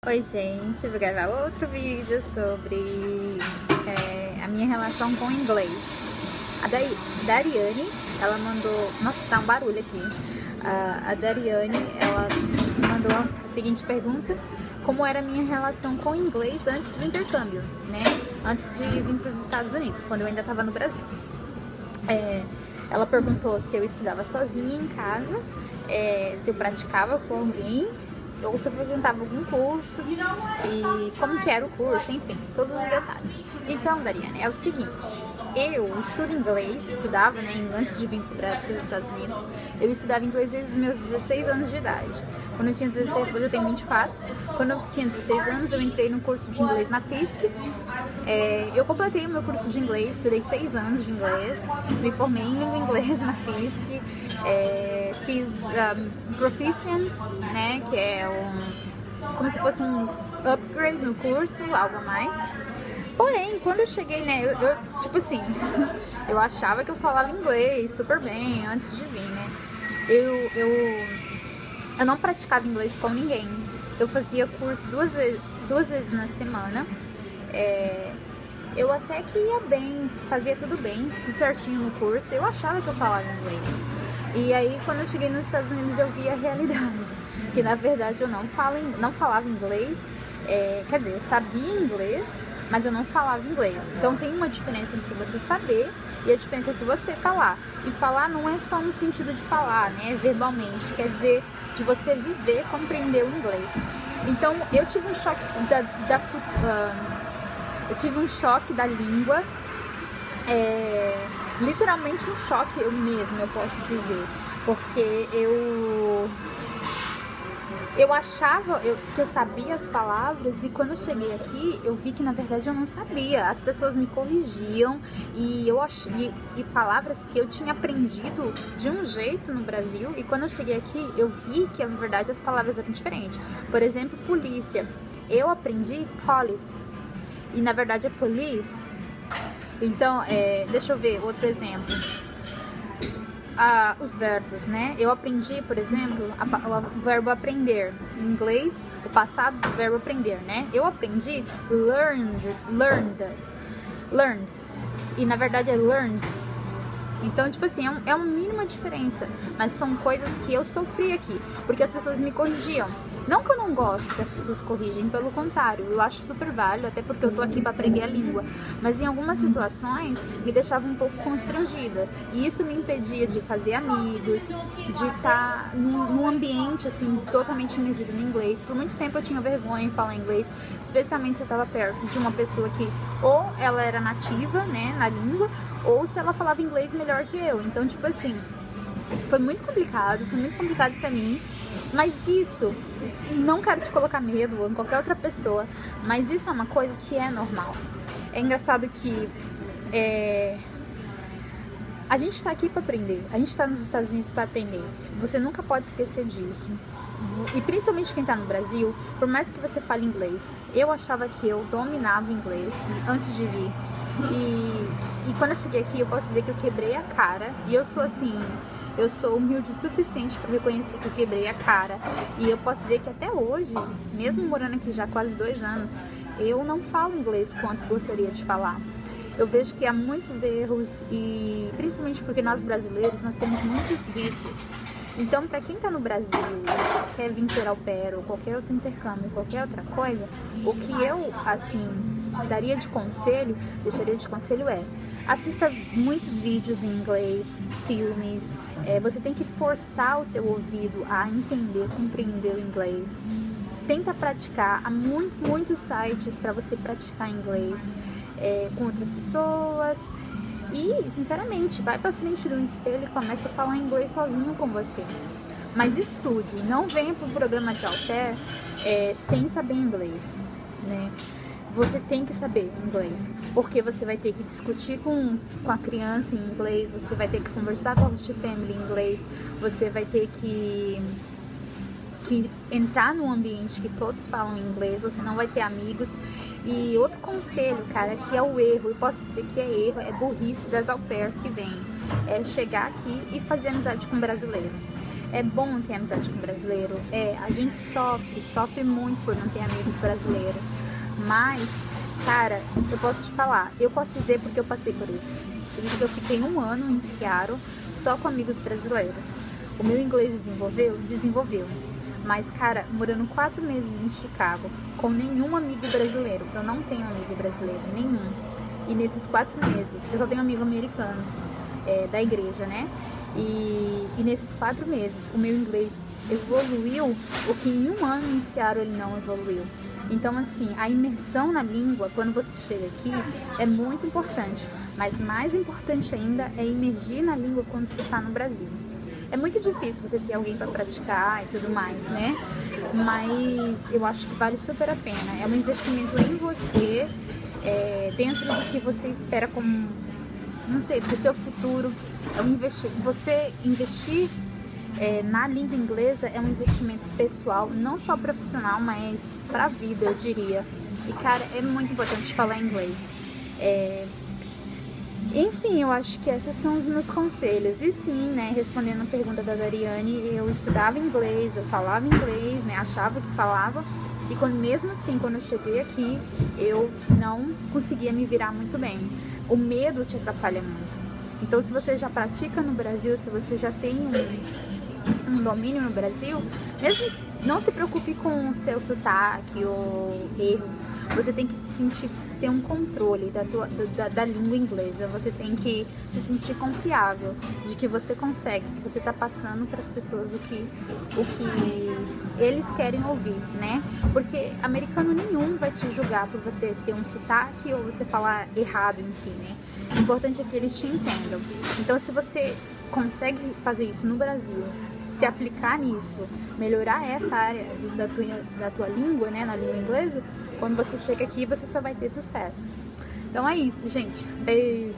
Oi gente, vou gravar outro vídeo sobre a minha relação com o inglês. A Dariane, ela mandou... Nossa, tá um barulho aqui. A Dariane, ela mandou a seguinte pergunta: como era a minha relação com o inglês antes do intercâmbio, né? Antes de vir para os Estados Unidos, quando eu ainda estava no Brasil. Ela perguntou se eu estudava sozinha em casa, se eu praticava com alguém, ou se eu frequentava algum curso e como que era o curso, enfim, todos os detalhes. Então, Dariane, é o seguinte: eu estudo inglês, estudava, né, antes de vir para os Estados Unidos, eu estudava inglês desde os meus 16 anos de idade. Quando eu tinha 16, hoje eu tenho 24, quando eu tinha 16 anos eu entrei no curso de inglês na FISC. Eu completei o meu curso de inglês, estudei 6 anos de inglês, me formei em língua inglesa na FISC, fiz Proficiency, né, que é como se fosse um upgrade no curso, algo a mais. Porém, quando eu cheguei, né, eu tipo assim, eu achava que eu falava inglês super bem antes de vir, né. Eu não praticava inglês com ninguém. Eu fazia curso duas vezes na semana. Eu até que ia bem, fazia tudo bem, tudo certinho no curso. Eu achava que eu falava inglês. E aí, quando eu cheguei nos Estados Unidos, eu vi a realidade, que na verdade eu não falava inglês. Quer dizer, eu sabia inglês, mas eu não falava inglês. Então tem uma diferença entre você saber e a diferença entre você falar. E falar não é só no sentido de falar, né, verbalmente, quer dizer de você viver, compreender o inglês. Então eu tive um choque da língua, literalmente um choque mesmo, eu posso dizer, porque eu achava que eu sabia as palavras, e quando eu cheguei aqui eu vi que na verdade eu não sabia. As pessoas me corrigiam e palavras que eu tinha aprendido de um jeito no Brasil, e quando eu cheguei aqui eu vi que na verdade as palavras eram diferentes. Por exemplo, polícia, eu aprendi police e na verdade é police. Então, deixa eu ver outro exemplo. Os verbos, né? Eu aprendi, por exemplo, o verbo aprender. Em inglês, o passado do verbo aprender, né? Eu aprendi learned. E na verdade é learned. Então, tipo assim, é uma mínima diferença. Mas são coisas que eu sofri aqui, porque as pessoas me corrigiam. Não que eu não gosto que as pessoas corrigem, pelo contrário, eu acho super válido, até porque eu tô aqui para aprender a língua. Mas em algumas situações me deixava um pouco constrangida, e isso me impedia de fazer amigos, de estar num ambiente assim totalmente imergido no inglês. Por muito tempo eu tinha vergonha em falar inglês, especialmente se eu estava perto de uma pessoa que ou ela era nativa, né, na língua, ou se ela falava inglês melhor que eu. Então, tipo assim, foi muito complicado para mim. Mas isso, não quero te colocar medo ou em qualquer outra pessoa, mas isso é uma coisa que é normal. É engraçado que a gente está aqui para aprender, a gente está nos Estados Unidos para aprender. Você nunca pode esquecer disso. E principalmente quem está no Brasil, por mais que você fale inglês, eu achava que eu dominava inglês antes de vir. E quando eu cheguei aqui, eu posso dizer que eu quebrei a cara. E eu sou assim, eu sou humilde o suficiente para reconhecer que eu quebrei a cara. E eu posso dizer que até hoje, mesmo morando aqui já há quase 2 anos, eu não falo inglês quanto gostaria de falar. Eu vejo que há muitos erros, e principalmente porque nós brasileiros, nós temos muitos vícios. Então, para quem está no Brasil e quer vir ser au pair ou qualquer outro intercâmbio, qualquer outra coisa, o que eu, assim, deixaria de conselho assista muitos vídeos em inglês, filmes. Você tem que forçar o teu ouvido a entender, compreender o inglês. Tenta praticar. Há muitos sites para você praticar inglês com outras pessoas. E, sinceramente, vai pra frente do espelho e começa a falar inglês sozinho com você. Mas estude, não venha pro programa de au pair sem saber inglês, né? Você tem que saber inglês, porque você vai ter que discutir com a criança em inglês, você vai ter que conversar com a host family em inglês, você vai ter que entrar num ambiente que todos falam inglês, você não vai ter amigos. E outro conselho, cara, que é o erro, eu posso dizer que é erro, é burrice das au pairs que vêm, chegar aqui e fazer amizade com brasileiro. É bom ter amizade com brasileiro? A gente sofre muito por não ter amigos brasileiros. Mas, cara, eu posso te falar, eu posso dizer porque eu passei por isso. Eu fiquei 1 ano em Seattle só com amigos brasileiros. O meu inglês desenvolveu. Mas, cara, morando 4 meses em Chicago, com nenhum amigo brasileiro. Eu não tenho amigo brasileiro, nenhum. E nesses 4 meses, eu só tenho amigos americanos, da igreja, né? E nesses 4 meses, o meu inglês evoluiu, o que em 1 ano em Seattle ele não evoluiu. Então, assim, a imersão na língua, quando você chega aqui, é muito importante. Mas mais importante ainda é imergir na língua quando você está no Brasil. É muito difícil você ter alguém para praticar e tudo mais, né? Mas eu acho que vale super a pena. É um investimento em você, dentro do que você espera como, não sei, pro seu futuro. Você investir na língua inglesa é um investimento pessoal, não só profissional, mas pra vida, eu diria. E, cara, é muito importante falar inglês. Enfim, eu acho que esses são os meus conselhos. E sim, né, respondendo a pergunta da Dariane, eu estudava inglês, eu falava inglês, né, achava que falava. E mesmo assim, quando eu cheguei aqui, eu não conseguia me virar muito bem. O medo te atrapalha muito. Então, se você já pratica no Brasil, se você já tem um domínio no Brasil, mesmo que não se preocupe com o seu sotaque ou erros, você tem que ter um controle da língua inglesa. Você tem que se sentir confiável de que você consegue, que você está passando para as pessoas o que eles querem ouvir, né? Porque americano nenhum vai te julgar por você ter um sotaque ou você falar errado em si, né? O importante é que eles te entendam. Então, se você consegue fazer isso no Brasil, se aplicar nisso, melhorar essa área da tua língua, né, na língua inglesa, quando você chega aqui, você só vai ter sucesso. Então é isso, gente. Beijo!